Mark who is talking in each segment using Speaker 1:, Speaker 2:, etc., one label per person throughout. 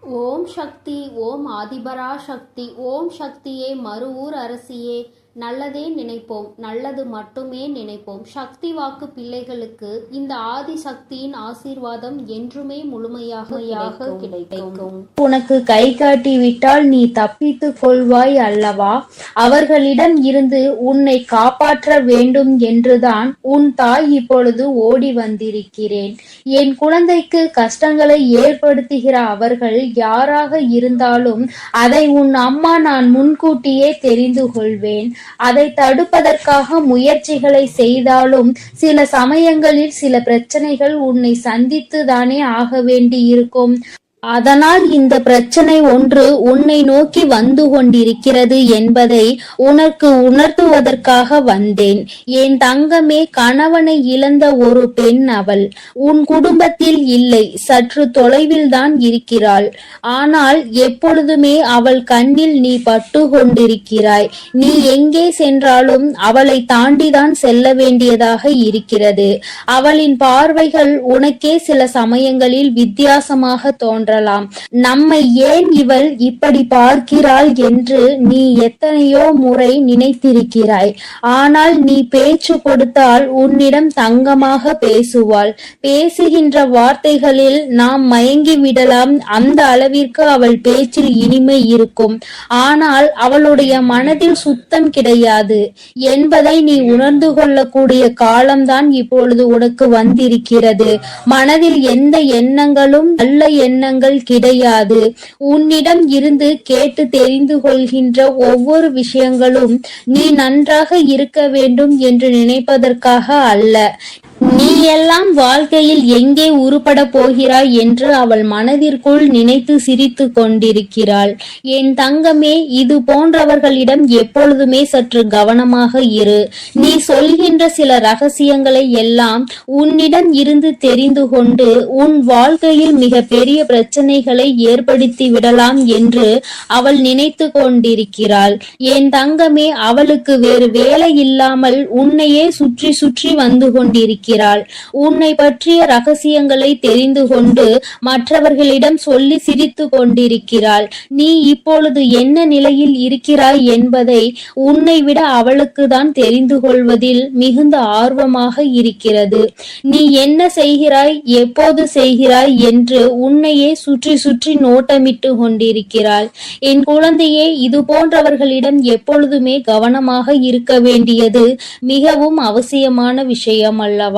Speaker 1: ஓம் சக்தி, ஓம் ஆதிபரா சக்தி, ஓம் சக்தியே, மறுவூர் அரசியே, நல்லதே நினைப்போம், நல்லது மட்டுமே நினைப்போம். சக்தி வாக்கு பிள்ளைகளுக்கு இந்த ஆதி சக்தியின் ஆசீர்வாதம் என்றுமே முழுமையாக கிடைக்கும்.
Speaker 2: உனக்கு கை காட்டி விட்டால் நீ தப்பித்துக் கொள்வாய் அல்லவா? அவர்களிடம் இருந்து உன்னை காப்பாற்ற வேண்டும் என்றுதான் உன் தாய் இப்பொழுது ஓடி வந்திருக்கிறேன். என் குழந்தைக்கு கஷ்டங்களை ஏற்படுத்துகிற அவர்கள் யாராக இருந்தாலும் அதை உன் அம்மா நான் முன்கூட்டியே தெரிந்து கொள்வேன். அதை தடுப்பதற்காக முயற்சிகளை செய்தாலும் சில சமயங்களில் சில பிரச்சனைகள் உன்னை சந்தித்து தானே ஆக வேண்டி இருக்கும். அதனால் இந்த பிரச்சனை ஒன்று உன்னை நோக்கி வந்து கொண்டிருக்கிறது என்பதை உனக்கு உணர்த்துவதற்காக வந்தேன். என் தங்கமே, கணவனை இழந்த ஒரு பெண் அவள். உன் குடும்பத்தில் இல்லை, சற்று தொலைவில் தான் இருக்கிறாள். ஆனால் எப்பொழுதுமே அவள் கண்ணில் நீ பட்டு கொண்டிருக்கிறாய். நீ எங்கே சென்றாலும் அவளை தாண்டிதான் செல்ல வேண்டியதாக இருக்கிறது. அவளின் பார்வைகள் உனக்கே சில சமயங்களில் வித்தியாசமாக தோன்றலாம். நம்மை ஏன் இவள் இப்படி பார்க்கிறாள் என்று நீ எத்தனையோ முறை நினைத்திருக்கிறாய். ஆனால் நீ பேச்சு கொடுத்தால் உன்னிடம் தங்கமாக பேசுவாள். பேசுகின்ற வார்த்தைகளில் நாம் மயங்கி விடலாம். அந்த அளவிற்கு அவள் பேச்சில் இனிமை இருக்கும். ஆனால் அவளுடைய மனதில் சுத்தம் கிடையாது என்பதை நீ உணர்ந்து கொள்ளக்கூடிய காலம்தான் இப்பொழுது உனக்கு வந்திருக்கிறது. மனதில் எந்த எண்ணங்களும் நல்ல எண்ணங்கள் கிடையாது. உன்னிடம் இருந்து கேட்டு தெரிந்து கொள்கின்ற ஒவ்வொரு விஷயங்களும் நீ நன்றாக இருக்க வேண்டும் என்று நினைப்பதற்காக அல்ல. நீ எல்லாம் வாழ்க்கையில் எங்கே உருப்பட போகிறாய் என்று அவள் மனதிற்குள் நினைத்து சிரித்து கொண்டிருக்கிறாள். என் தங்கமே, இது போன்றவர்களிடம் எப்பொழுதுமே சற்று கவனமாக இரு. நீ சொல்கின்ற சில ரகசியங்களை எல்லாம் உன்னிடம் இருந்து தெரிந்து கொண்டு உன் வாழ்க்கையில் மிக பெரிய பிரச்சனைகளை ஏற்படுத்தி விடலாம் என்று அவள் நினைத்து கொண்டிருக்கிறாள். என் தங்கமே, அவளுக்கு வேறு வேலை இல்லாமல் உன்னையே சுற்றி சுற்றி வந்து கொண்டிருக்கிறாள். உன்னை பற்றிய ரகசியங்களை தெரிந்து கொண்டு மற்றவர்களிடம் சொல்லி சிரித்து கொண்டிருக்கிறாள். நீ இப்பொழுது என்ன நிலையில் இருக்கிறாய் என்பதை உன்னை விட அவளுக்கு தான் தெரிந்து கொள்வதில் மிகுந்த ஆர்வமாக இருக்கிறது. நீ என்ன செய்கிறாய், எப்போது செய்கிறாய் என்று உன்னையே சுற்றி சுற்றி நோட்டமிட்டு கொண்டிருக்கிறாள். என் குழந்தையே, இது போன்றவர்களிடம் எப்பொழுதுமே கவனமாக இருக்க வேண்டியது மிகவும் அவசியமான விஷயம் அல்லவா?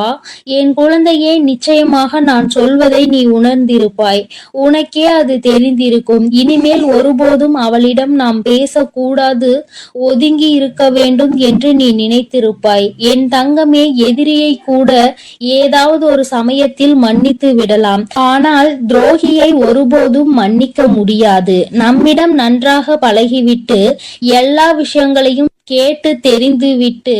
Speaker 2: என் குழந்தையே, நிச்சயமாக நான் சொல்வதை நீ உணர்ந்திருப்பாய். உனக்கே அது தெரிந்திருக்கும். இனிமேல் ஒருபோதும் அவளிடம் நாம் பேசக்கூடாது, ஒதுங்கி இருக்க வேண்டும் என்று நீ நினைத்திருப்பாய். என் தங்கமே, எதிரியை கூட ஏதாவது ஒரு சமயத்தில் மன்னித்து விடலாம். ஆனால் துரோகியை ஒருபோதும் மன்னிக்க முடியாது. நம்மிடம் நன்றாக பழகிவிட்டு எல்லா விஷயங்களையும் கேட்டு தெரிந்து விட்டு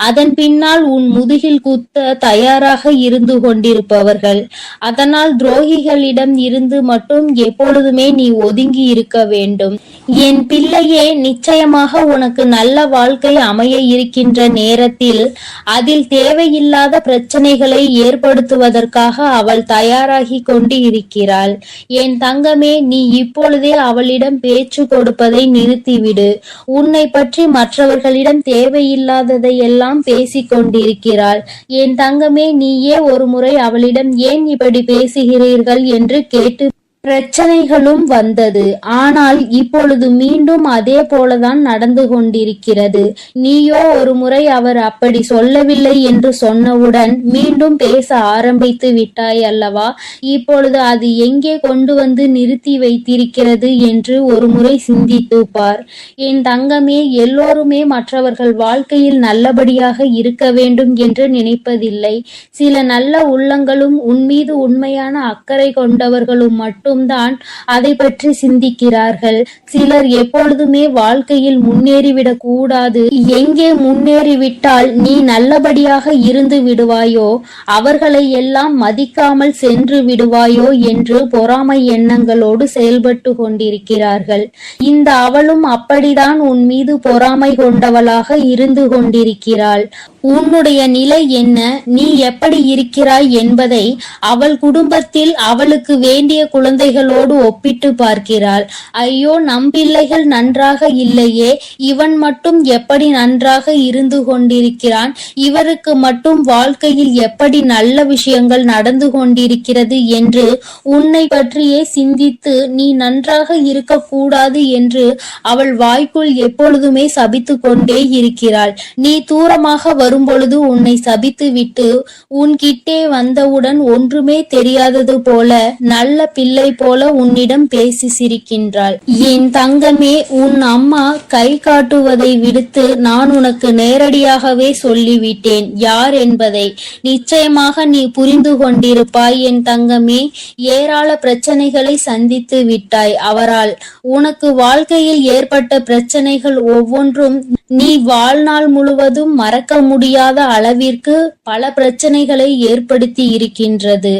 Speaker 2: அதன் பின்னால் உன் முதுகில் குத்த தயாராக இருந்து கொண்டிருப்பவர்கள். அதனால் துரோகிகளிடம் இருந்து மட்டும் எப்பொழுதுமே நீ ஒதுங்கி இருக்க வேண்டும். என் பிள்ளையே, நிச்சயமாக உனக்கு நல்ல வாழ்க்கை அமைய இருக்கின்ற நேரத்தில் அதில் தேவையில்லாத பிரச்சனைகளை ஏற்படுத்துவதற்காக அவள் தயாராகி கொண்டு இருக்கிறாள். என் தங்கமே, நீ இப்பொழுதே அவளிடம் பேச்சு கொடுப்பதை நிறுத்திவிடு. உன்னை பற்றி மற்றவர்களிடம் தேவையில்லாததை எல்லாம் பேசிக் கொண்டிருக்கிறாள். என் தங்கமே, நீயே ஒரு முறை அவளிடம் ஏன் இப்படி பேசுகிறீர்கள் என்று கேட்டு பிரச்சனைகளும் வந்தது. ஆனால் இப்பொழுது மீண்டும் அதே போலதான் நடந்து கொண்டிருக்கிறது. நீயோ ஒரு முறை அவர் அப்படி சொல்லவில்லை என்று சொன்னவுடன் மீண்டும் பேச ஆரம்பித்து விட்டாய் அல்லவா? இப்பொழுது அது எங்கே கொண்டு வந்து நிறுத்தி வைத்திருக்கிறது என்று ஒரு முறை சிந்தித்து பார். என் தங்கமே, எல்லோருமே மற்றவர்கள் வாழ்க்கையில் நல்லபடியாக இருக்க வேண்டும் என்று நினைப்பதில்லை. சில நல்ல உள்ளங்களும் உன்மீது உண்மையான அக்கறை கொண்டவர்களும் மட்டும் தான் அதை பற்றி சிந்திக்கிறார்கள். சிலர் எப்பொழுதுமே வாழ்க்கையில் முன்னேறிவிடக் கூடாது, எங்கே முன்னேறிவிட்டால் நீ நல்லபடியாக இருந்து விடுவாயோ அவர்களை எல்லாம் மதிக்காமல் சென்று விடுவாயோ என்று பொறாமை எண்ணங்களோடு செயல்பட்டு கொண்டிருக்கிறார்கள். இந்த அவளும் அப்படிதான் உன் மீது பொறாமை கொண்டவளாக இருந்து கொண்டிருக்கிறாள். உன்னுடைய நிலை என்ன, நீ எப்படி இருக்கிறாய் என்பதை அவள் குடும்பத்தில் அவளுக்கு வேண்டிய குழந்தை குழந்தைகளோடு ஒப்பிட்டு பார்க்கிறாள். ஐயோ, நம் பிள்ளைகள் நன்றாக இல்லையே, இவன் மட்டும் எப்படி நன்றாக இருந்து கொண்டிருக்கிறான், இவருக்கு மட்டும் வாழ்க்கையில் எப்படி நல்ல விஷயங்கள் நடந்து கொண்டிருக்கிறது என்று உன்னை பற்றியே சிந்தித்து நீ நன்றாக இருக்கக்கூடாது என்று அவள் வாய்க்குள் எப்பொழுதுமே சபித்து கொண்டே இருக்கிறாள். நீ தூரமாக வரும்பொழுது உன்னை சபித்து விட்டு உன்கிட்டே வந்தவுடன் ஒன்றுமே தெரியாதது போல நல்ல பிள்ளை போல உன்னிடம் பேசி சிரிக்கின்றாள். என் தங்கமே, உன் அம்மா கை காட்டுவதை விடுத்து நான் உனக்கு நேரடியாகவே சொல்லிவிட்டேன் யார் என்பதை. நிச்சயமாக நீ புரிந்து கொண்டிருப்பாய் என் தங்கமே. ஏராள பிரச்சனைகளை சந்தித்து விட்டாய் அவரால். உனக்கு வாழ்க்கையில் ஏற்பட்ட பிரச்சனைகள் ஒவ்வொன்றும் நீ வாழ்நாள் முழுவதும் மறக்க முடியாத அளவிற்கு பல பிரச்சனைகளை ஏற்படுத்தி இருக்கின்றது.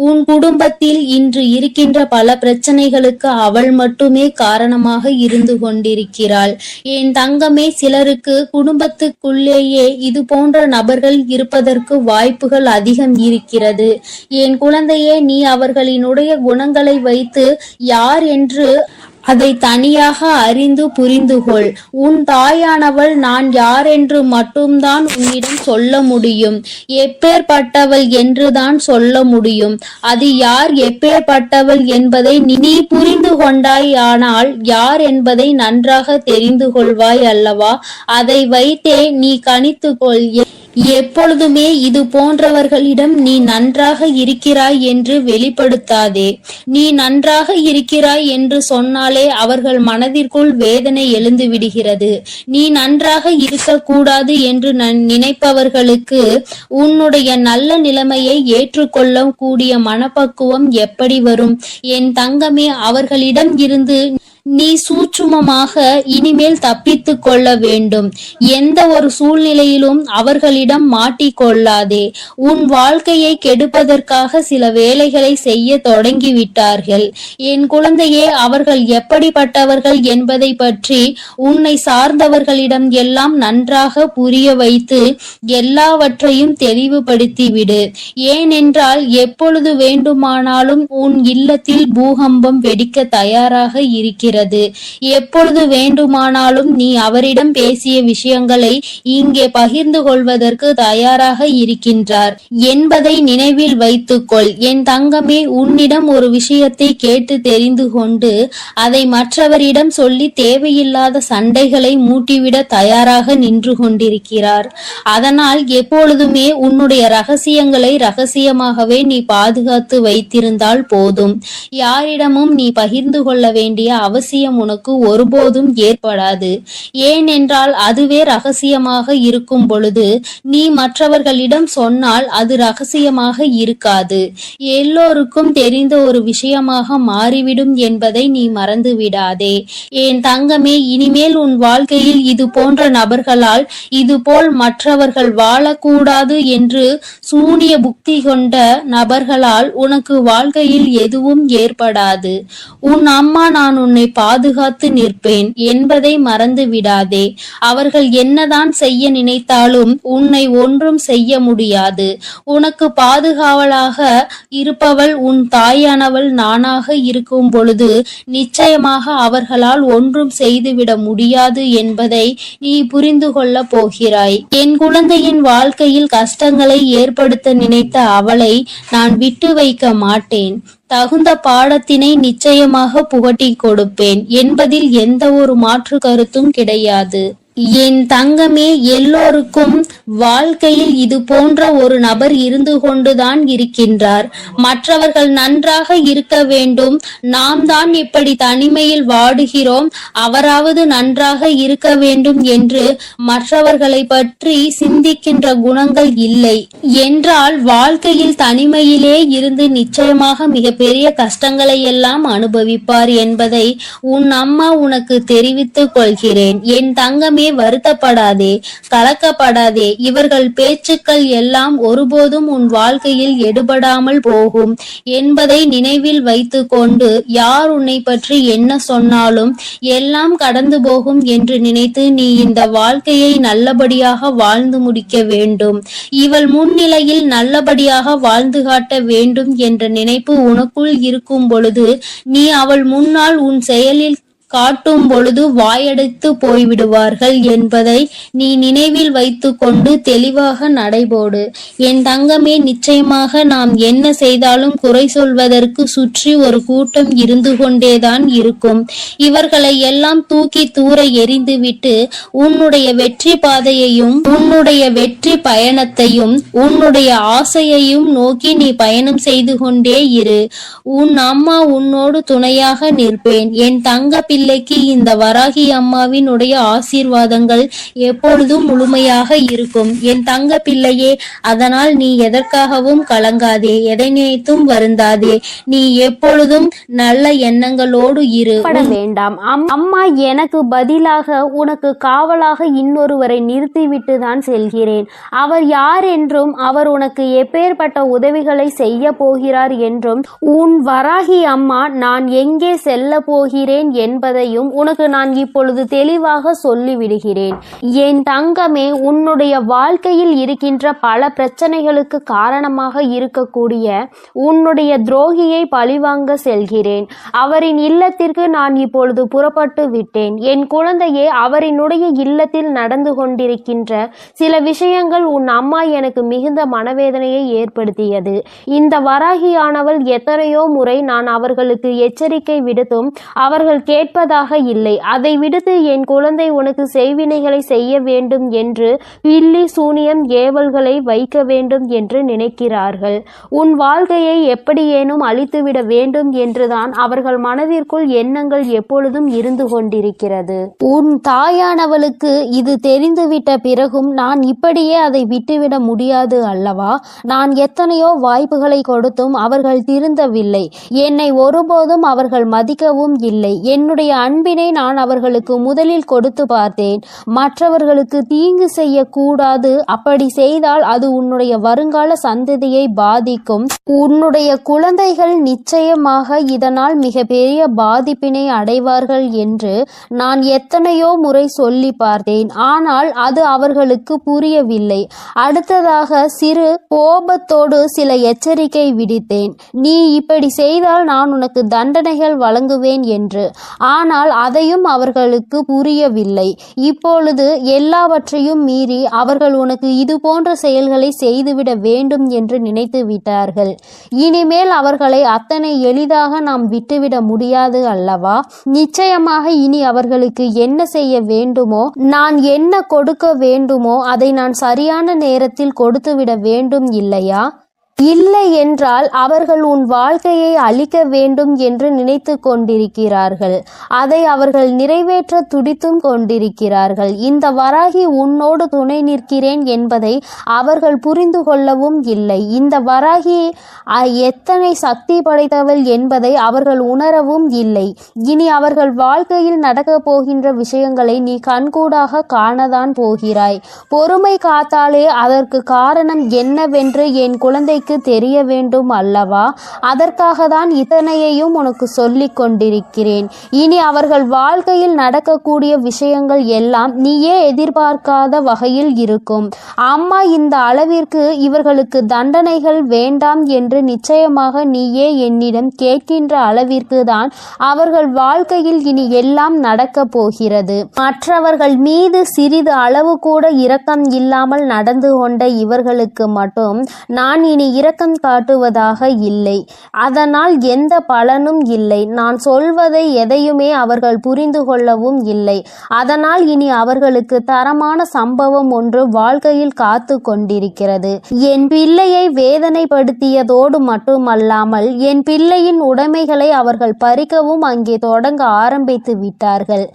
Speaker 2: உன் குடும்பத்தில் இன்று இருக்கின்ற பல பிரச்சனைகளுக்கு அவள் மட்டுமே காரணமாக இருந்து கொண்டிருக்கிறாள். என் தங்கமே, சிலருக்கு குடும்பத்துக்குள்ளேயே இது போன்ற நபர்கள் இருப்பதற்கு வாய்ப்புகள் அதிகம் இருக்கிறது. என் குழந்தையே, நீ அவர்களினுடைய குணங்களை வைத்து யார் என்று அதை தனியாக அறிந்து புரிந்து கொள். உன் தாயானவள் நான் யார் என்று மட்டும்தான் உன்னிடம் சொல்ல முடியும். எப்பேற்பட்டவள் என்றுதான் சொல்ல முடியும். அது யார், எப்பேற்பட்டவள் என்பதை நீ புரிந்து கொண்டாயானால் யார் என்பதை நன்றாக தெரிந்து கொள்வாய் அல்லவா? அதை வைத்தே நீ கணித்துக்கொள். எப்பொழுதுமே இது போன்றவர்களிடம் நீ நன்றாக இருக்கிறாய் என்று வெளிப்படுத்தாதே. நீ நன்றாக இருக்கிறாய் என்று சொன்னாலே அவர்கள் மனதிற்குள் வேதனை எழுந்து விடுகிறது. நீ நன்றாக இருக்கக்கூடாது என்று நினைப்பவர்களுக்கு உன்னுடைய நல்ல நிலைமையை ஏற்றுக்கொள்ள கூடிய மனப்பக்குவம் எப்படி வரும்? என் தங்கமே, அவர்களிடம் இருந்து நீ சூட்சுமமாக இனிமேல் தப்பித்து கொள்ள வேண்டும். எந்த ஒரு சூழ்நிலையிலும் அவர்களிடம் மாட்டிக்கொள்ளாதே. உன் வாழ்க்கையை கெடுப்பதற்காக சில வேலைகளை செய்ய தொடங்கிவிட்டார்கள். என் குழந்தையே, அவர்கள் எப்படிப்பட்டவர்கள் என்பதை பற்றி உன்னை சார்ந்தவர்களிடம் எல்லாம் நன்றாக புரிய வைத்து எல்லாவற்றையும் தெளிவுபடுத்திவிடு. ஏனென்றால் எப்பொழுது வேண்டுமானாலும் உன் இல்லத்தில் பூகம்பம் வெடிக்க தயாராக இருக்கிறது. எப்பொழுது வேண்டுமானாலும் நீ அவரிடம் பேசிய விஷயங்களை இங்கே பகிர்ந்து கொள்வதற்கு தயாராக இருக்கின்றார் என்பதை நினைவில் வைத்துக்கொள். என் தங்கமே, உன்னிடம் ஒரு விஷயத்தை கேட்டு தெரிந்து கொண்டு அதை மற்றவரிடம் சொல்லி தேவையில்லாத சண்டைகளை மூட்டிவிட தயாராக நின்று கொண்டிருக்கிறார். அதனால் எப்பொழுதுமே உன்னுடைய ரகசியங்களை ரகசியமாகவே நீ பாதுகாத்து வைத்திருந்தால் போதும். யாரிடமும் நீ பகிர்ந்து கொள்ள வேண்டிய அவசியம் உனக்கு ஒருபோதும் ஏற்படாது. ஏனென்றால் அதுவே ரகசியமாக இருக்கும் பொழுது நீ மற்றவர்களிடம் சொன்னால் அது ரகசியமாக இருக்காது, எல்லோருக்கும் தெரிந்த ஒரு விஷயமாக மாறிவிடும் என்பதை நீ மறந்து விடாதே. என் தங்கமே, இனிமேல் உன் வாழ்க்கையில் இது போன்ற நபர்களால் இதுபோல் மற்றவர்கள் வாழக்கூடாது என்று சூனிய புக்தி கொண்ட நபர்களால் உனக்கு வாழ்க்கையில் எதுவும் ஏற்படாது. உன் அம்மா நான் உன்னை பாதுகாத்து நிற்பேன் என்பதை மறந்து விடாதே. அவர்கள் என்னதான் செய்ய நினைத்தாலும் உன்னை ஒன்றும் செய்ய முடியாது. உனக்கு பாதுகாவலாக இருப்பவள் உன் தாயானவள் நானாக இருக்கும் பொழுது நிச்சயமாக அவர்களால் ஒன்றும் செய்துவிட முடியாது என்பதை நீ புரிந்து கொள்ள போகிறாய். என் குழந்தையின் வாழ்க்கையில் கஷ்டங்களை ஏற்படுத்த நினைத்த அவளை நான் விட்டு வைக்க மாட்டேன். தகுந்த பாடத்தினை நிச்சயமாக புகட்டி கொடுப்பேன் என்பதில் எந்த ஒரு மாற்று கருத்தும் கிடையாது. என் தங்கமே, எல்லோருக்கும் வாழ்க்கையில் இது போன்ற ஒரு நபர் இருந்து கொண்டுதான் இருக்கின்றார். மற்றவர்கள் நன்றாக இருக்க வேண்டும், நாம் தான் இப்படி தனிமையில் வாடுகிறோம், அவராவது நன்றாக இருக்க வேண்டும் என்று மற்றவர்களை பற்றி சிந்திக்கின்ற குணங்கள் இல்லை என்றால் வாழ்க்கையில் தனிமையிலே இருந்து நிச்சயமாக மிகப்பெரிய கஷ்டங்களை எல்லாம் அனுபவிப்பார் என்பதை உன் அம்மா உனக்கு தெரிவித்துக் கொள்கிறேன். என் தங்கமே, எதற்குமே வருத்தப்படாதே, கலக்கப்படாதே. இவர்கள் பேச்சுக்கள் எல்லாம் ஒருபோதும் உன் வாழ்க்கையில் எடுபடாமல் போகும் என்பதை நினைவில் வைத்து கொண்டு யார் உன்னை பற்றி என்ன சொன்னாலும் எல்லாம் கடந்து போகும் என்று நினைத்து நீ இந்த வாழ்க்கையை நல்லபடியாக வாழ்ந்து முடிக்க வேண்டும். இவள் முன்னிலையில் நல்லபடியாக வாழ்ந்து காட்ட வேண்டும் என்ற நினைப்பு உனக்குள் இருக்கும் பொழுது நீ அவள் முன்னால் உன் செயலில் காட்டும் பொழுது வாயடைத்து போய்விடுவார்கள் என்பதை நீ நினைவில் வைத்து கொண்டு தெளிவாக நடைபோடு. என் தங்கமே, நிச்சயமாக நாம் என்ன செய்தாலும் குறை சொல்வதற்கு சுற்றி ஒரு கூட்டம் இருந்து கொண்டேதான் இருக்கும். இவர்களை எல்லாம் தூக்கி தூர எறிந்துவிட்டு உன்னுடைய வெற்றி பாதையையும் உன்னுடைய வெற்றி பயணத்தையும் உன்னுடைய ஆசையையும் நோக்கி நீ பயணம் செய்து கொண்டே இரு. உன் அம்மா உன்னோடு துணையாக நிற்பேன். என் தங்க பிள்ளைக்கு இந்த வராகி அம்மாவினுடைய ஆசீர்வாதங்கள் எப்பொழுதும் முழுமையாக இருக்கும் என் தங்க பிள்ளையே. அதனால் நீ எதற்காகவும் கலங்காதே, எதை நினைத்தும் வருந்தாதே. நீ எப்பொழுதும் நல்ல எண்ணங்களோடு இரு.
Speaker 1: வேண்டாம். அம்மா எனக்கு பதிலாக உனக்கு காவலாக இன்னொருவரை நிறுத்திவிட்டு தான் செல்கிறேன். அவர் யார் என்றும் அவர் உனக்கு எப்பேற்பட்ட உதவிகளை செய்ய போகிறார் என்றும் உன் வராகி அம்மா நான் எங்கே செல்ல போகிறேன் என்பதையும் உனக்கு நான் இப்பொழுது தெளிவாக சொல்லிவிடுகிறேன். என் தங்கமே, உன்னுடைய வாழ்க்கையில் இருக்கின்ற பல பிரச்சனைகளுக்கு காரணமாக இருக்கக்கூடிய உன்னுடைய துரோகியை பழிவாங்க செல்கிறேன். அவரின் இல்லத்திற்கு நான் இப்பொழுது புறப்பட்டு விட்டேன். என் குழந்தையே, அவரினுடைய இல்லத்தில் நடந்து கொண்டிருக்கின்ற சில விஷயங்கள் உன் அம்மா எனக்கு மிகுந்த மனவேதனையை ஏற்படுத்தியது. இந்த வராகியானவள் எத்தனையோ முறை நான் அவர்களுக்கு எச்சரிக்கை விடுத்தும் அவர்கள் கேட்பதாக இல்லை. அதை விடுத்து என் குழந்தை உனக்கு செய்வினைகளை செய்ய வேண்டும் என்று பில்லி சூனியம் ஏவல்களை வைக்க வேண்டும் என்று நினைக்கிறார்கள். உன் வாழ்க்கையை எப்படியேனும் அழித்துவிட வேண்டும் என்றுதான் அவர்கள் மனதிற்குள் எண்ணங்கள் எப்பொழுதும் இருந்து கொண்டிருக்கிறது. உன் தாயானவளுக்கு இது தெரிந்துவிட்ட பிறகும் நான் இப்படியே அதை விட்டுவிட முடியாது அல்லவா? நான் எத்தனையோ வாய்ப்புகளை கொடுத்தும் அவர்கள் திருந்தவில்லை. என்னை ஒருபோதும் அவர்கள் மதிக்கவும் இல்லை. என்னுடைய அன்பினை நான் அவர்களுக்கு முதலில் கொடுத்து பார்த்தேன். மற்றவர்களுக்கு தீங்கு செய்யக்கூடாது, அப்படி செய்தால் அது உன்னுடைய வருங்கால சந்ததியை பாதிக்கும். உன்னுடைய குழந்தைகள் நிச்சயமாக இதனால் மிக பெரிய பாதிப்பினை அடைவார்கள் என்று நான் எத்தனையோ முறை சொல்லி பார்த்தேன். ஆனால் அது அவர்களுக்கு புரியவில்லை. அடுத்ததாக சிறு கோபத்தோடு சில எச்சரிக்கை விடுத்தேன். நீ இப்படி செய்தால் நான் உனக்கு தண்டனைகள் வழங்குவேன் என்று. ஆனால் அதையும் அவர்களுக்கு புரியவில்லை. இப்பொழுது எல்லாவற்றையும் மீறி அவர்கள் உனக்கு இது போன்ற செயல்களை செய்துவிட வேண்டும் என்று நினைத்து விட்டார்கள். இனிமேல் அவர்களை அத்தனை எளிதாக நாம் விட்டுவிட முடியாது அல்லவா? நிச்சயமாக இனி அவர்களுக்கு என்ன செய்ய வேண்டுமோ, நான் என்ன கொடுக்க வேண்டுமோ அதை நான் சரியான நேரத்தில் கொடுத்துவிட வேண்டும் இல்லையா? இல்லை என்றால் அவர்கள் உன் வாழ்க்கையை அழிக்க வேண்டும் என்று நினைத்து கொண்டிருக்கிறார்கள். அதை அவர்கள் நிறைவேற்ற துடித்தும் கொண்டிருக்கிறார்கள். இந்த வராகி உன்னோடு துணை நிற்கிறேன் என்பதை அவர்கள் புரிந்து கொள்ளவும் இல்லை. இந்த வராகி எத்தனை சக்தி படைத்தவள் என்பதை அவர்கள் உணரவும் இல்லை. இனி அவர்கள் வாழ்க்கையில் நடக்கப் போகின்ற விஷயங்களை நீ கண்கூடாக காணதான் போகிறாய். பொறுமை காத்தாலே அதற்கு காரணம் என்னவென்று என் குழந்தைக்கு தெரிய வேண்டும் அல்லவா? அதற்காக தான் இத்தனையையும் உனக்கு சொல்லிக் கொண்டிருக்கிறேன். இனி அவர்கள் வாழ்க்கையில் நடக்கக்கூடிய விஷயங்கள் எல்லாம் நீயே எதிர்பார்க்காத வகையில் இருக்கும். அம்மா இந்த அளவிற்கு இவர்களுக்கு தண்டனைகள் வேண்டாம் என்று நிச்சயமாக நீயே என்னிடம் கேட்கின்ற அளவிற்கு தான் அவர்கள் வாழ்க்கையில் இனி எல்லாம் நடக்க போகிறது. மற்றவர்கள் மீது சிறிது அளவு கூட இரக்கம் இல்லாமல் நடந்து கொண்ட இவர்களுக்கு மட்டும் நான் இனி இரக்கம் காட்டுவதாக இல்லை. அதனால் எந்த பலனும் இல்லை. நான் சொல்வதை எதையுமே அவர்கள் புரிந்து கொள்ளவும் இல்லை. அதனால் இனி அவர்களுக்கு தரமான சம்பவம் ஒன்று வாழ்க்கையில் காத்து கொண்டிருக்கிறது. என் பிள்ளையை வேதனைப்படுத்தியதோடு மட்டுமல்லாமல் என் பிள்ளையின் உடைமைகளை அவர்கள் பறிக்கவும் அங்கே தொடங்க ஆரம்பித்து விட்டார்கள்.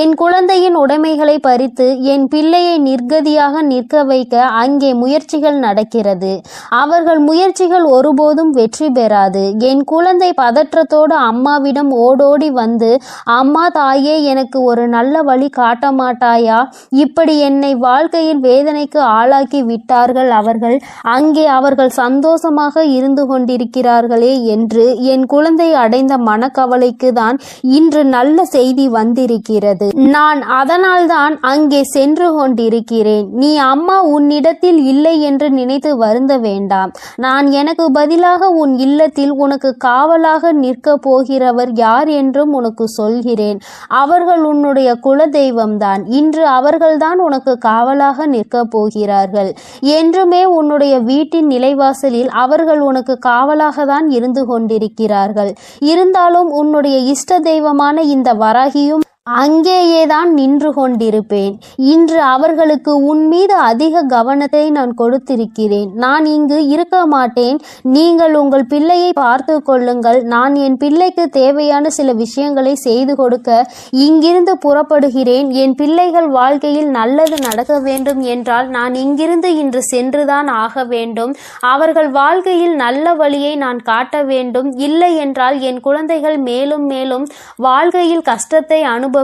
Speaker 1: என் குழந்தையின் உடைமைகளை பறித்து என் பிள்ளையை நிர்கதியாக நிற்க வைக்க அங்கே முயற்சிகள் நடக்கிறது. அவர்கள் முயற்சிகள் ஒருபோதும் வெற்றி பெறாது. என் குழந்தை பதற்றத்தோடு அம்மாவிடம் ஓடோடி வந்து, அம்மா தாயே, எனக்கு ஒரு நல்ல வழி காட்ட மாட்டாயா? இப்படி என்னை வாழ்க்கையில் வேதனைக்கு ஆளாக்கி விட்டார்கள் அவர்கள். அங்கே அவர்கள் சந்தோஷமாக இருந்து கொண்டிருக்கிறார்களே என்று என் குழந்தை அடைந்த மனக்கவலைக்கு தான் இன்று நல்ல செய்தி வந்திருக்கிறது. நான் அதனால்தான் அங்கே சென்று கொண்டிருக்கிறேன். நீ அம்மா உன்னிடத்தில் இல்லை என்று நினைத்து வருந்த வேண்டாம். நான் எனக்கு பதிலாக உன் இல்லத்தில் உனக்கு காவலாக நிற்க போகிறவர் யார் என்றும் உனக்கு சொல்கிறேன். அவர்கள் உன்னுடைய குல தெய்வம்தான். இன்று அவர்கள்தான் உனக்கு காவலாக நிற்க போகிறார்கள். என்றுமே உன்னுடைய வீட்டின் நிலைவாசலில் அவர்கள் உனக்கு காவலாக தான் இருந்து கொண்டிருக்கிறார்கள். இருந்தாலும் உன்னுடைய இஷ்ட தெய்வமான இந்த வராகியும் அங்கேயேதான் நின்று கொண்டிருப்பேன். இன்று அவர்களுக்கு உன் மீது அதிக கவனத்தை நான் கொடுத்திருக்கிறேன். நான் இங்கு இருக்க மாட்டேன். நீங்கள் உங்கள் பிள்ளையை பார்த்து கொள்ளுங்கள். நான் என் பிள்ளைக்கு தேவையான சில விஷயங்களை செய்து கொடுக்க இங்கிருந்து புறப்படுகிறேன். என் பிள்ளைகள் வாழ்க்கையில் நல்லது நடக்க வேண்டும் என்றால் நான் இங்கிருந்து இன்று சென்றுதான் ஆக வேண்டும். அவர்கள் வாழ்க்கையில் நல்ல வழியை நான் காட்ட வேண்டும். இல்லை என்றால் என் குழந்தைகள் மேலும் மேலும் வாழ்க்கையில் கஷ்டத்தை அனுபவிப்பார்கள்.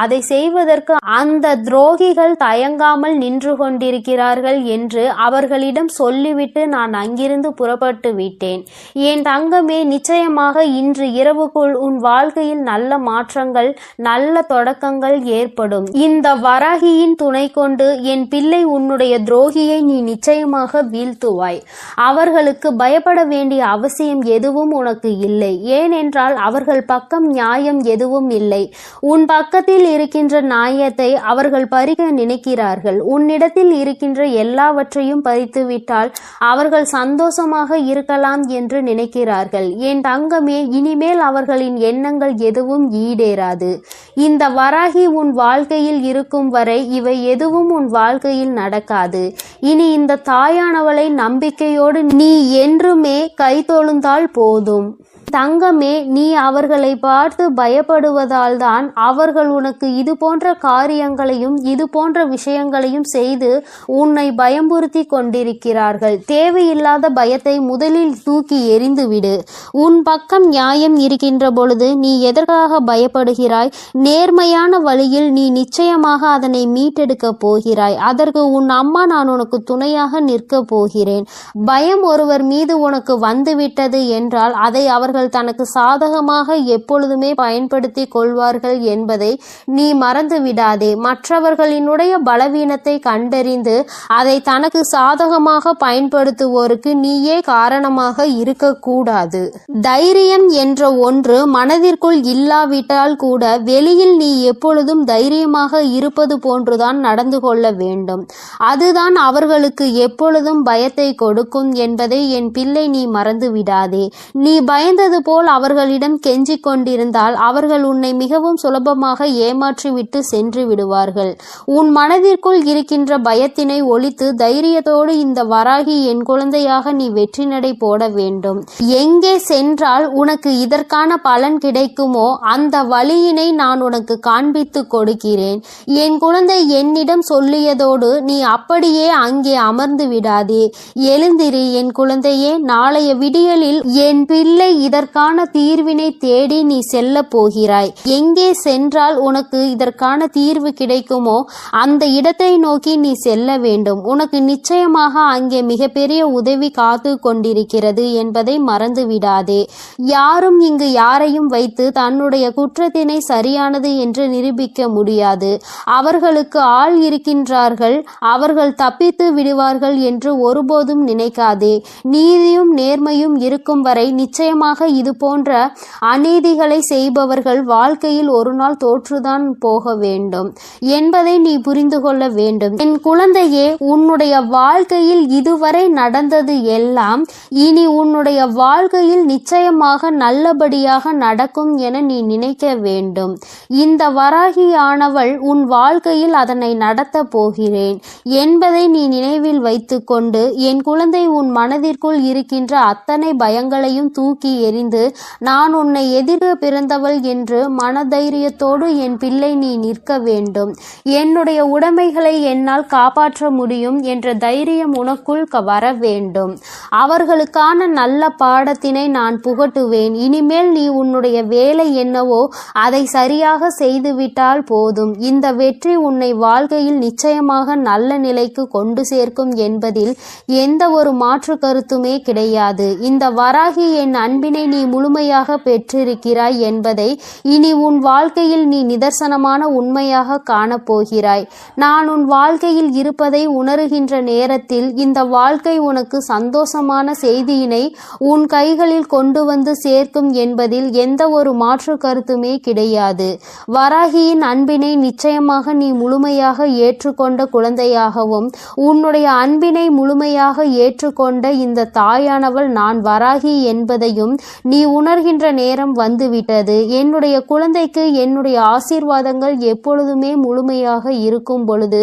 Speaker 1: அதை செய்வதற்கு அந்த துரோகிகள் தயங்காமல் நின்று கொண்டிருக்கிறார்கள் என்று அவர்களிடம் சொல்லிவிட்டு நான் அங்கிருந்து புறப்பட்டு விட்டேன். என் தங்கமே, நிச்சயமாக இன்று இரவுக்குள் உன் வாழ்க்கையில் நல்ல மாற்றங்கள், நல்ல தொடக்கங்கள் ஏற்படும். இந்த வராகியின் துணை கொண்டு என் பிள்ளை உன்னுடைய துரோகியை நீ நிச்சயமாக வீழ்த்துவாய். அவர்களுக்கு பயப்பட வேண்டிய அவசியம் எதுவும் உனக்கு இல்லை. ஏனென்றால் அவர்கள் பக்கம் நியாயம் எதுவும் இல்லை. உன் பக்கத்தில் இருக்கின்ற நியாயத்தை அவர்கள் பறிக்க நினைக்கிறார்கள். உன்னிடத்தில் இருக்கின்ற எல்லாவற்றையும் பறித்துவிட்டால் அவர்கள் சந்தோஷமாக இருக்கலாம் என்று நினைக்கிறார்கள். என் தங்கமே, இனிமேல் அவர்களின் எண்ணங்கள் எதுவும் ஈடேறாது. இந்த வராகி உன் வாழ்க்கையில் இருக்கும் வரை இவை எதுவும் உன் வாழ்க்கையில் நடக்காது. இனி இந்த தாயானவளை நம்பிக்கையோடு நீ என்றுமே கைதொழுந்தால் போதும். தங்கமே, நீ அவர்களை பார்த்து பயப்படுவதால் தான் அவர்கள் உனக்கு இது போன்ற காரியங்களையும் இது போன்ற விஷயங்களையும் செய்து உன்னை பயமுறுத்தி கொண்டிருக்கிறார்கள். தேவையில்லாத பயத்தை முதலில் தூக்கி எறிந்துவிடு. உன் பக்கம் நியாயம் இருக்கின்ற பொழுது நீ எதற்காக பயப்படுகிறாய்? நேர்மையான வழியில் நீ நிச்சயமாக அதனை மீட்டெடுக்க போகிறாய். அதற்கு உன் அம்மா நான் உனக்கு துணையாக நிற்க போகிறேன். பயம் ஒருவர் மீது உனக்கு வந்துவிட்டது என்றால் அதை அவர்கள் தனக்கு சாதகமாக எப்பொழுதுமே பயன்படுத்தி கொள்வார்கள் என்பதை நீ மறந்து விடாதே. மற்றவர்களினுடைய பலவீனத்தை கண்டறிந்து அதை தனக்கு சாதகமாக பயன்படுத்துவோருக்கு நீயே காரணமாக இருக்கக்கூடாது. தைரியம் என்ற ஒன்று மனதிற்குள் இல்லாவிட்டால் கூட வெளியில் நீ எப்பொழுதும் தைரியமாக இருப்பது போன்றுதான் நடந்து கொள்ள வேண்டும். அதுதான் அவர்களுக்கு எப்பொழுதும் பயத்தை கொடுக்கும் என்பதை என் பிள்ளை நீ மறந்து விடாதே. நீ பயந்தது போல் அவர்களிடம் கெஞ்சிக் கொண்டிருந்தால் அவர்கள் உன்னை மிகவும் சுலபமாக ஏமாற்றிவிட்டு சென்று விடுவார்கள். உன் மனதிற்குள் இருக்கின்ற பயத்தினை ஒழித்து தைரியத்தோடு இந்த வராகி என் குழந்தையாக நீ வெற்றி நடை போட வேண்டும். எங்கே சென்றால் உனக்கு இதற்கான பலன் கிடைக்குமோ அந்த வழியினை நான் உனக்கு காண்பித்து கொடுக்கிறேன். என் குழந்தை என்னிடம் சொல்லியதோடு நீ அப்படியே அங்கே அமர்ந்து விடாதே. எழுந்திரு என் குழந்தையே. நாளைய விடியலில் என் பிள்ளை இதற்கான தீர்வினை தேடி நீ செல்ல போகிறாய். எங்கே சென்றால் உனக்கு இதற்கான தீர்வு கிடைக்குமோ அந்த இடத்தை நோக்கி நீ செல்ல வேண்டும். உனக்கு நிச்சயமாக அங்கே மிகப்பெரிய உதவி காத்து கொண்டிருக்கிறது என்பதை மறந்து விடாதே. யாரும் இங்கு யாரையும் வைத்து தன்னுடைய குற்றத்தினை சரியானது என்று நிரூபிக்க முடியாது. அவர்களுக்கு ஆள் இருக்கின்றார்கள். அவர்கள் தப்பித்து விடுவார்கள் என்று ஒருபோதும் நினைக்காதே. நீதியும் நேர்மையும் இருக்கும் வரை நிச்சயமாக இது போன்ற அநீதிகளை செய்பவர்கள் வாழ்க்கையில் ஒரு நாள் தோற்றுதான் போக வேண்டும் என்பதை நீ புரிந்து கொள்ள வேண்டும். என் குழந்தையே, உன்னுடைய வாழ்க்கையில் இதுவரை நடந்தது எல்லாம் இனி உன்னுடைய வாழ்க்கையில் நிச்சயமாக நல்லபடியாக நடக்கும் என நீ நினைக்க வேண்டும். இந்த வராகியானவள் உன் வாழ்க்கையில் அதனை நடத்த போகிறேன் என்பதை நீ நினைவில் வைத்துக்கொண்டு என் குழந்தை உன் மனதிற்குள் இருக்கின்ற அத்தனை பயங்களையும் தூக்கி தெரிந்து நான் உன்னை எதிர பிறந்தவள் என்று மனதைரியத்தோடு என் பிள்ளை நீ நிற்க வேண்டும். என்னுடைய உடைமைகளை என்னால் காப்பாற்ற முடியும் என்ற தைரியம் உனக்குள் வர வேண்டும். அவர்களுக்கான நல்ல பாடத்தினை நான் புகட்டுவேன். இனிமேல் நீ உன்னுடைய வேலை என்னவோ அதை சரியாக செய்துவிட்டால் போதும். இந்த வெற்றி உன்னை வாழ்க்கையில் நிச்சயமாக நல்ல நிலைக்கு கொண்டு சேர்க்கும் என்பதில் எந்த ஒரு மாற்று கருத்துமே கிடையாது. இந்த வராகி என் அன்பினை நீ முழுமையாக பெற்றிருக்கிறாய் என்பதை இனி உன் வாழ்க்கையில் நீ நிதர்சனமான உண்மையாக காணப்போகிறாய். நான் உன் வாழ்க்கையில் இருப்பதை உணர்கின்ற நேரத்தில் இந்த வாழ்க்கை உனக்கு சந்தோஷமான செய்தியினை உன் கைகளில் கொண்டு வந்து சேர்க்கும் என்பதில் எந்த ஒரு மாற்று கருத்துமே கிடையாது. வராகியின் அன்பினை நிச்சயமாக நீ முழுமையாக ஏற்றுக்கொண்ட குழந்தையாகவும் உன்னுடைய அன்பினை முழுமையாக ஏற்றுக்கொண்ட இந்த தாயானவள் நான் வராகி என்பதையும் நீ உணர்கின்ற நேரம் வந்துவிட்டது. என்னுடைய குழந்தைக்கு என்னுடைய ஆசீர்வாதங்கள் எப்பொழுதுமே முழுமையாக இருக்கும் பொழுது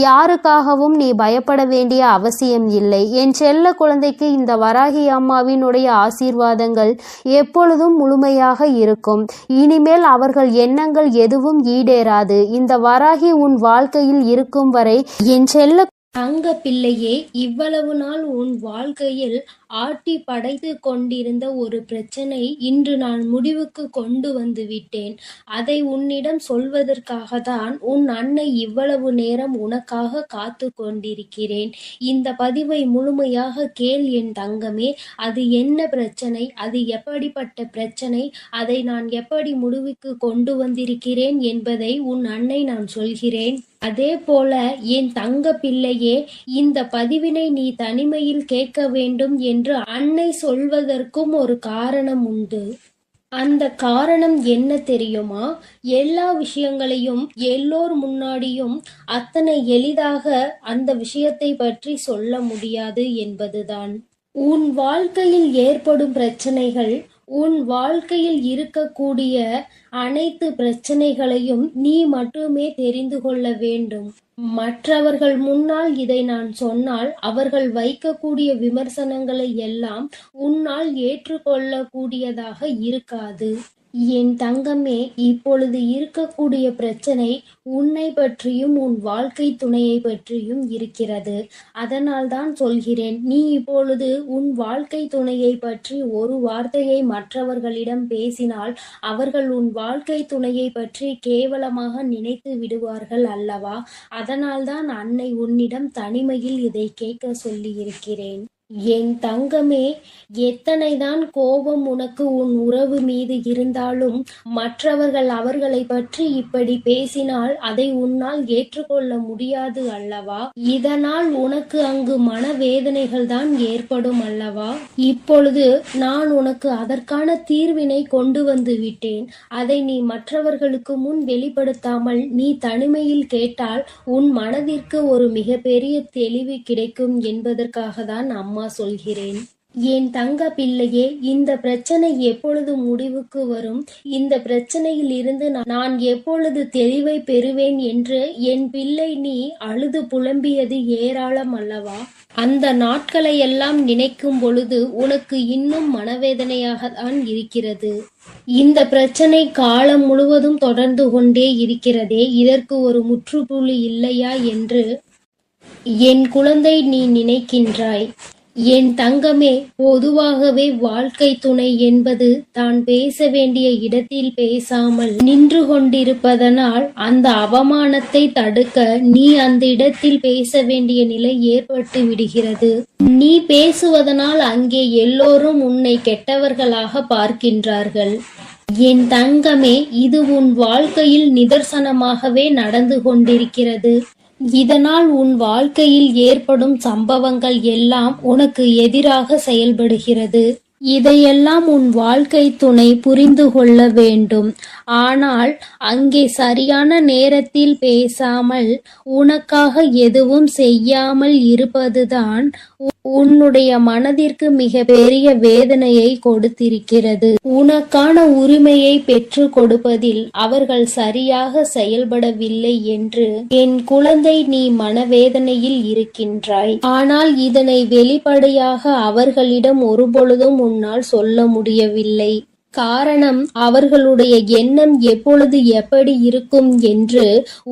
Speaker 1: யாருக்காகவும் நீ பயப்பட வேண்டிய அவசியம் இல்லை. என் செல்ல குழந்தைக்கு இந்த வராகி அம்மாவினுடைய ஆசீர்வாதங்கள் எப்பொழுதும் முழுமையாக இருக்கும். இனிமேல் அவர்கள் எண்ணங்கள் எதுவும் ஈடேறாது. இந்த வராகி உன் வாழ்க்கையில் இருக்கும் வரை என் செல்ல
Speaker 2: தங்க பிள்ளையே, இவ்வளவு நாள் உன் வாழ்க்கையில் ஆட்டி படைத்து கொண்டிருந்த ஒரு பிரச்சனை இன்று நான் முடிவுக்கு கொண்டு வந்து விட்டேன். அதை உன்னிடம் சொல்வதற்காக தான் உன் அன்னை இவ்வளவு நேரம் உனக்காக காத்து கொண்டிருக்கிறேன். இந்த பதிவை முழுமையாக கேள் என் தங்கமே. அது என்ன பிரச்சனை, அது எப்படிப்பட்ட பிரச்சனை, அதை நான் எப்படி முடிவுக்கு கொண்டு வந்திருக்கிறேன் என்பதை உன் அன்னை நான் சொல்கிறேன். அதே போல என் தங்க பிள்ளையே, இந்த பதிவினை நீ தனிமையில் கேட்க வேண்டும் என்று அன்னை சொல்வதற்கும் ஒரு காரணம் உண்டு. அந்த காரணம் என்ன தெரியுமா? எல்லா விஷயங்களையும் எல்லோர் முன்னாடியும் அத்தனை எளிதாக அந்த விஷயத்தை பற்றி சொல்ல முடியாது என்பதுதான். உன் வாழ்க்கையில் ஏற்படும் பிரச்சனைகள், உன் வாழ்க்கையில் இருக்கக்கூடிய அனைத்து பிரச்சனைகளையும் நீ மட்டுமே தெரிந்து கொள்ள வேண்டும். மற்றவர்கள் முன்னால் இதை நான் சொன்னால் அவர்கள் வைக்கக்கூடிய விமர்சனங்களை எல்லாம் உன்னால் ஏற்றுக்கொள்ளக்கூடியதாக இருக்காது. என் தங்கமே, இப்பொழுது இருக்கக்கூடிய பிரச்சனை உன்னை பற்றியும் உன் வாழ்க்கை துணையை பற்றியும் இருக்கிறது. அதனால் தான் சொல்கிறேன், நீ இப்பொழுது உன் வாழ்க்கை துணையை பற்றி ஒரு வார்த்தையை மற்றவர்களிடம் பேசினால் அவர்கள் உன் வாழ்க்கை துணையை பற்றி கேவலமாக நினைத்து விடுவார்கள் அல்லவா? அதனால்தான் அன்னை உன்னிடம் தனிமையில் இதை கேட்க சொல்லி இருக்கிறேன். என் தங்கமே, எத்தனைதான் கோபம் உனக்கு உன் உறவு மீது இருந்தாலும் மற்றவர்கள் அவர்களை பற்றி இப்படி பேசினால் அதை உன்னால் ஏற்றுக்கொள்ள முடியாது அல்லவா? இதனால் உனக்கு அங்கு மனவேதனைகள் தான் ஏற்படும் அல்லவா? இப்பொழுது நான் உனக்கு அதற்கான தீர்வினை கொண்டு வந்து விட்டேன். அதை நீ மற்றவர்களுக்கு முன் வெளிப்படுத்தாமல் நீ தனிமையில் கேட்டால் உன் மனதிற்கு ஒரு மிகப்பெரிய தெளிவு கிடைக்கும் என்பதற்காக தான் அம்மா சொல்கிறேன். என் தங்க பிள்ளையே, இந்த பிரச்சனை எப்பொழுது முடிவுக்கு வரும், இந்த பிரச்சனையில் இருந்து நான் எப்பொழுது தெளிவை பெறுவேன் என்று என் பிள்ளை நீ அழுது புலம்பியது ஏராளம் அல்லவா? அந்த நாட்களை எல்லாம் நினைக்கும் பொழுது உனக்கு இன்னும் மனவேதனையாக தான் இருக்கிறது. இந்த பிரச்சனை காலம் முழுவதும் தொடர்ந்து கொண்டே இருக்கிறதே, இதற்கு ஒரு முற்றுப்புள்ளி இல்லையா என்று என் குழந்தை நீ நினைக்கின்றாய். என் தங்கமே, பொதுவாகவே வாழ்க்கை துணை என்பது தான் பேச வேண்டிய இடத்தில் பேசாமல் நின்று கொண்டிருப்பதனால் அந்த அவமானத்தை தடுக்க நீ அந்த இடத்தில் பேச வேண்டிய நிலை ஏற்பட்டு விடுகிறது. நீ பேசுவதனால் அங்கே எல்லோரும் உன்னை கெட்டவர்களாக பார்க்கின்றார்கள். என் தங்கமே, இது உன் வாழ்க்கையில் நிதர்சனமாகவே நடந்து கொண்டிருக்கிறது. இதனால் உன் வாழ்க்கையில் ஏற்படும் சம்பவங்கள் எல்லாம் உனக்கு எதிராக செயல்படுகிறது. இதையெல்லாம் உன் வாழ்க்கை துணை புரிந்து கொள்ள வேண்டும். ஆனால் அங்கே சரியான நேரத்தில் பேசாமல் உனக்காக எதுவும் செய்யாமல் இருப்பதுதான் உன்னுடைய மனதிற்கு மிக பெரிய வேதனையை கொடுத்திருக்கிறது. உனக்கான உரிமையை பெற்று கொடுப்பதில் அவர்கள் சரியாக செயல்படவில்லை என்று என் குழந்தை நீ மனவேதனையில் இருக்கின்றாய். ஆனால் இதனை வெளிப்படையாக அவர்களிடம் ஒருபொழுதும் உன்னால் சொல்ல முடியவில்லை. காரணம், அவர்களுடைய எண்ணம் எப்பொழுது எப்படி இருக்கும் என்று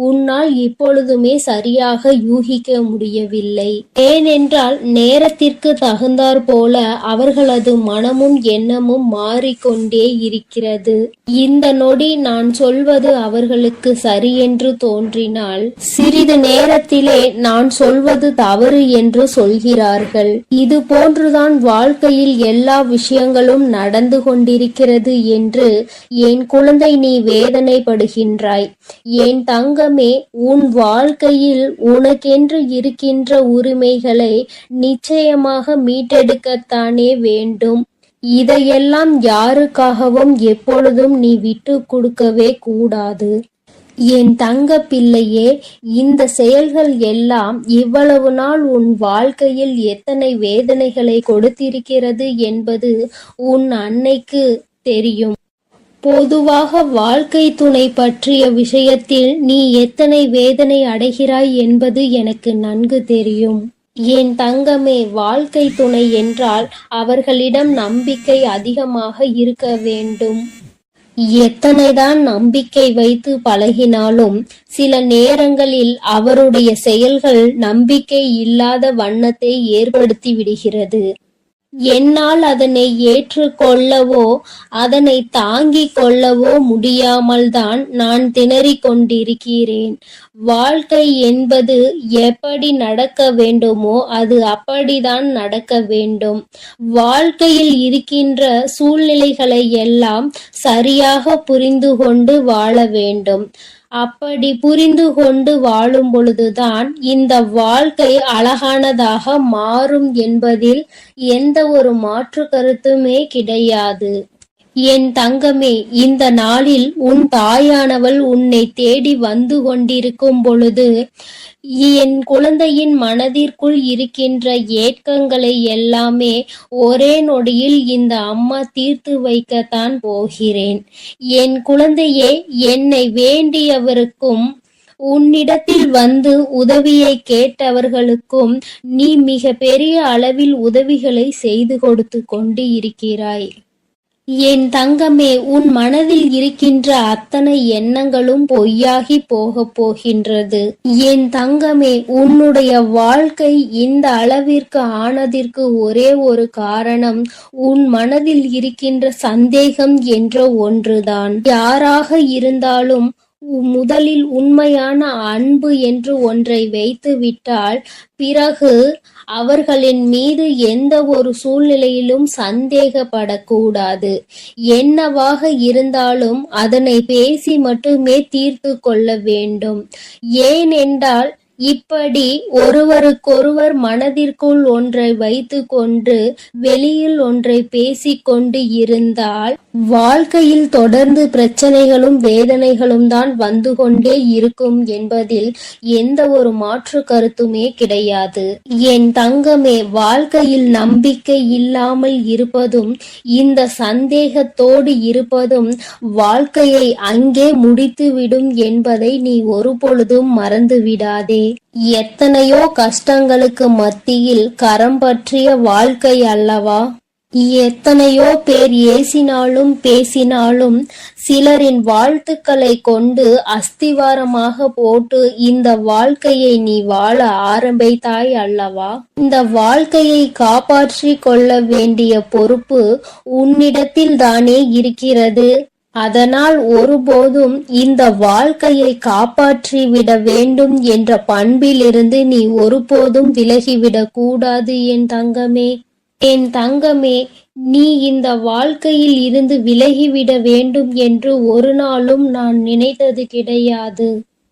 Speaker 2: உன்னால் இப்பொழுதுமே சரியாக யூகிக்க முடியவில்லை. ஏனென்றால் நேரத்திற்கு தகுந்தாற் போல அவர்களது மனமும் எண்ணமும் மாறிக்கொண்டே இருக்கிறது. இந்த நொடி நான் சொல்வது அவர்களுக்கு சரியென்று தோன்றினால் சிறிது நேரத்திலே நான் சொல்வது தவறு என்று சொல்கிறார்கள். இது போன்றுதான் வாழ்க்கையில் எல்லா விஷயங்களும் நடந்து கொண்டிருக்கிறது என்று என் குழந்தை நீ வேதனைப்படுகின்றாய். என் தங்கமே, உன் வாழ்க்கையில் உனக்கென்று இருக்கின்ற உரிமைகளை நிச்சயமாக மீட்டெடுக்கத்தானே வேண்டும். இதையெல்லாம் யாருக்காகவும் எப்பொழுதும் நீ விட்டு கொடுக்கவே கூடாது. என் தங்க பிள்ளையே, இந்த செயல்கள் எல்லாம் இவ்வளவு நாள் உன் வாழ்க்கையில் எத்தனை வேதனைகளை கொடுத்திருக்கிறது என்பது உன் அன்னைக்கு தெரியும். பொதுவாக வாழ்க்கை துணை பற்றிய விஷயத்தில் நீ எத்தனை வேதனை அடைகிறாய் என்பது எனக்கு நன்கு தெரியும். என் தங்கமே, வாழ்க்கை துணை என்றால் அவர்களிடம் நம்பிக்கை அதிகமாக இருக்க வேண்டும். எத்தனைதான் நம்பிக்கை வைத்து பழகினாலும் சில நேரங்களில் அவருடைய செயல்கள் நம்பிக்கை இல்லாத வண்ணத்தை ஏற்படுத்தி விடுகிறது. என்னால் அதனை ஏற்றுக்கொள்ளவோ அதனை தாங்கிக் கொள்ளவோ முடியாமல் தான் நான் திணறிக் கொண்டிருக்கிறேன். வாழ்க்கை என்பது எப்படி நடக்க வேண்டுமோ அது அப்படிதான் நடக்க வேண்டும். வாழ்க்கையில் இருக்கின்ற சூழ்நிலைகளை எல்லாம் சரியாக புரிந்து கொண்டு வாழ வேண்டும். அப்படி புரிந்து கொண்டு வாழும் பொழுதுதான் இந்த வாழ்க்கை அழகானதாக மாறும் என்பதில் எந்த ஒரு மாற்று கருத்துமே கிடையாது. என் தங்கமே, இந்த நாளில் உன் தாயானவள் உன்னை தேடி வந்து கொண்டிருக்கும் பொழுது என் குழந்தையின் மனதிற்குள் இருக்கின்ற ஏக்கங்களை எல்லாமே ஒரே நொடியில் இந்த அம்மா தீர்த்து வைக்கத்தான் போகிறேன். என் குழந்தையே, என்னை வேண்டியவருக்கும் உன்னிடத்தில் வந்து உதவியை கேட்டவர்களுக்கும் நீ மிக பெரிய அளவில் உதவிகளை செய்து கொடுத்து கொண்டு இருக்கிறாய். என் தங்கமே, உன் மனதில் இருக்கின்ற அத்தனை எண்ணங்களும் பொய்யாகி போகப் போகின்றது. என் தங்கமே, உன்னுடைய வாழ்க்கை இந்த அளவிற்கு ஆனதற்கு ஒரே ஒரு காரணம் உன் மனதில் இருக்கின்ற சந்தேகம் என்ற ஒன்றுதான். யாராக இருந்தாலும் முதலில் உண்மையான அன்பு என்று ஒன்றை வைத்து விட்டால் பிறகு அவர்களின் மீது எந்த ஒரு சூழ்நிலையிலும் சந்தேகப்படக்கூடாது. என்னவாக இருந்தாலும் அதனை பேசி மட்டுமே தீர்த்து கொள்ள வேண்டும். ஏனென்றால் இப்படி ஒருவருக்கொருவர் மனதிற்குள் ஒன்றை வைத்து கொண்டு வெளியில் ஒன்றை பேசிக்கொண்டு இருந்தால் வாழ்க்கையில் தொடர்ந்து பிரச்சனைகளும் வேதனைகளும் தான் வந்து கொண்டே இருக்கும் என்பதில் எந்த ஒரு மாற்று கருத்துமே கிடையாது. என் தங்கமே, வாழ்க்கையில் நம்பிக்கை இல்லாமல் இருப்பதும் இந்த சந்தேகத்தோடு இருப்பதும் வாழ்க்கையை அங்கே முடித்துவிடும் என்பதை நீ ஒருபொழுதும் மறந்து விடாதே. எத்தனையோ கஷ்டங்களுக்கு மத்தியில் கரம் பற்றிய வாழ்க்கை அல்லவா? எத்தனையோ பேர் ஏசினாலும் பேசினாலும் சிலரின் வாழ்த்துக்களை கொண்டு அஸ்திவாரமாக போட்டு இந்த வாழ்க்கையை நீ வாழ ஆரம்பித்தாய் அல்லவா? இந்த வாழ்க்கையை காப்பாற்றி கொள்ள வேண்டிய பொறுப்பு உன்னிடத்தில் தானே இருக்கிறது. அதனால் ஒருபோதும் இந்த வாழ்க்கையை காப்பாற்றி விட வேண்டும் என்ற பண்பிலிருந்து நீ ஒருபோதும் விலகிவிடக் கூடாது என் தங்கமே. என் தங்கமே, நீ இந்த வாழ்க்கையில் இருந்து விலகிவிட வேண்டும் என்று ஒரு நாளும் நான் நினைத்தது கிடையாது.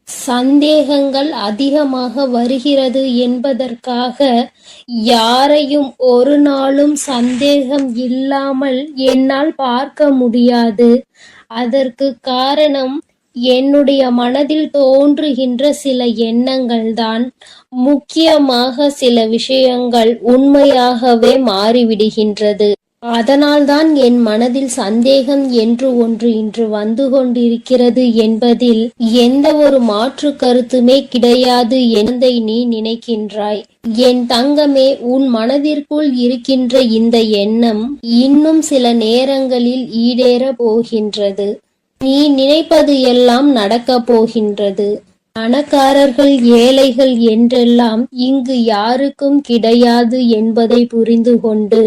Speaker 2: சந்தேகங்கள் அதிகமாக வருகிறது என்பதற்காக யாரையும் ஒரு நாளும் சந்தேகம் இல்லாமல் என்னால் பார்க்க முடியாது. அதற்கு காரணம் என்னுடைய மனதில் தோன்றுகின்ற சில எண்ணங்கள்தான் முக்கியமாக சில விஷயங்கள் உண்மையாகவே மாறிவிடுகின்றது. அதனால்தான் என் மனதில் சந்தேகம் என்று ஒன்று இன்று வந்து கொண்டிருக்கிறது என்பதில் எந்த ஒரு மாற்று கருத்துமே கிடையாது என்பதை நீ நினைக்கின்றாய். என் தங்கமே, உன் மனதிற்குள் இருக்கின்ற இந்த எண்ணம் இன்னும் சில நேரங்களில் ஈடேற போகின்றது. நீ நினைப்பது எல்லாம் நடக்கப் போகின்றது. பணக்காரர்கள் ஏழைகள் என்றெல்லாம் இங்கு யாருக்கும் கிடையாது என்பதை புரிந்து கொண்டு,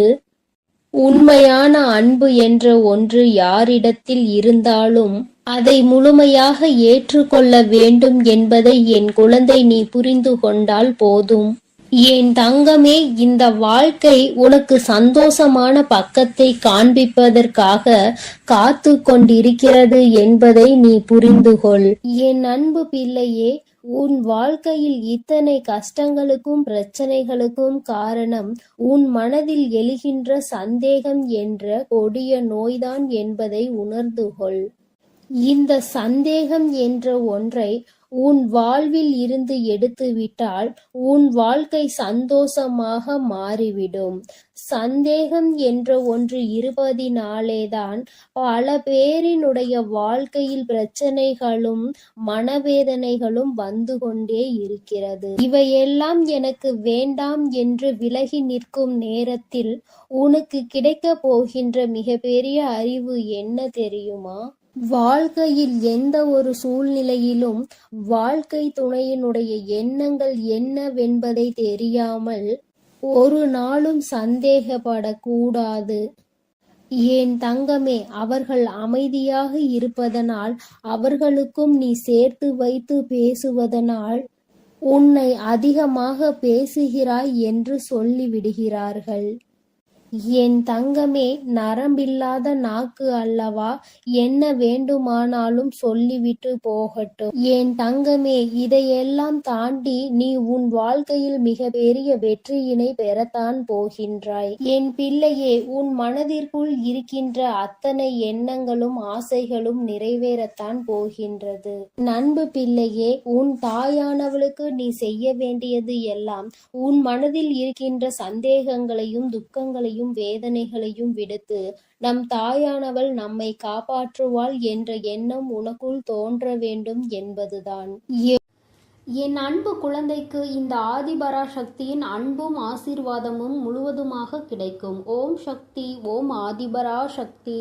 Speaker 2: உண்மையான அன்பு என்ற ஒன்று யாரிடத்தில் இருந்தாலும் அதை முழுமையாக ஏற்றுக்கொள்ள வேண்டும் என்பதை என் குழந்தை நீ புரிந்து கொண்டால் போதும். என் தங்கமே, இந்த வாழ்க்கை உனக்கு சந்தோஷமான பக்கத்தை காண்பிப்பதற்காக காத்து கொண்டிருக்கிறது என்பதை நீ புரிந்து கொள். என் அன்பு பிள்ளையே, உன் வாழ்க்கையில் இத்தனை கஷ்டங்களுக்கும் பிரச்சனைகளுக்கும் காரணம் உன் மனதில் எழுகின்ற சந்தேகம் என்ற கொடிய நோய்தான் என்பதை உணர்ந்து கொள். இந்த சந்தேகம் என்ற ஒன்றை உன் வாழ்வில் இருந்து எடுத்துவிட்டால் உன் வாழ்க்கை சந்தோஷமாக மாறிவிடும். சந்தேகம் என்ற ஒன்று இருப்பதினாலேதான் பல பேரினுடைய வாழ்க்கையில் பிரச்சனைகளும் மனவேதனைகளும் வந்து கொண்டே இருக்கிறது. இவையெல்லாம் எனக்கு வேண்டாம் என்று விலகி நிற்கும் நேரத்தில் உனக்கு கிடைக்க போகின்ற மிகப்பெரிய அறிவு என்ன தெரியுமா? வாழ்க்கையில் எந்த ஒரு சூழ்நிலையிலும் வாழ்க்கை துணையினுடைய எண்ணங்கள் என்னவென்பதை தெரியாமல் ஒரு நாளும் சந்தேகப்படக்கூடாது. என் தங்கமே, அவர்கள் அமைதியாக இருப்பதனால், அவர்களுக்கும் நீ சேர்த்து வைத்து பேசுவதனால் உன்னை அதிகமாக பேசுகிறாய் என்று சொல்லிவிடுகிறார்கள். என் தங்கமே, நரம்பில்லாத நாக்கு அல்லவா, என்ன வேண்டுமானாலும் சொல்லிவிட்டு போகட்டும். என் தங்கமே, இதையெல்லாம் தாண்டி நீ உன் வாழ்க்கையில் மிகப்பெரிய வெற்றியினை பெறத்தான் போகின்றாய். என் பிள்ளையே, உன் மனதிற்குள் இருக்கின்ற அத்தனை எண்ணங்களும் ஆசைகளும் நிறைவேறத்தான் போகின்றது. நண்பு பிள்ளையே, உன் தாயானவளுக்கு நீ செய்ய வேண்டியது எல்லாம் உன் மனதில் இருக்கின்ற சந்தேகங்களையும் துக்கங்களையும் வேதனைகளையும் விடுத்து நம் தாயானவள் நம்மை காப்பாற்றுவாள் என்ற எண்ணம் உனக்குள் தோன்ற வேண்டும் என்பதுதான்.
Speaker 1: என் அன்பு குழந்தைக்கு இந்த ஆதிபராசக்தியின் அன்பும் ஆசீர்வாதமும் முழுவதுமாக கிடைக்கும். ஓம் சக்தி, ஓம் ஆதிபராசக்தி.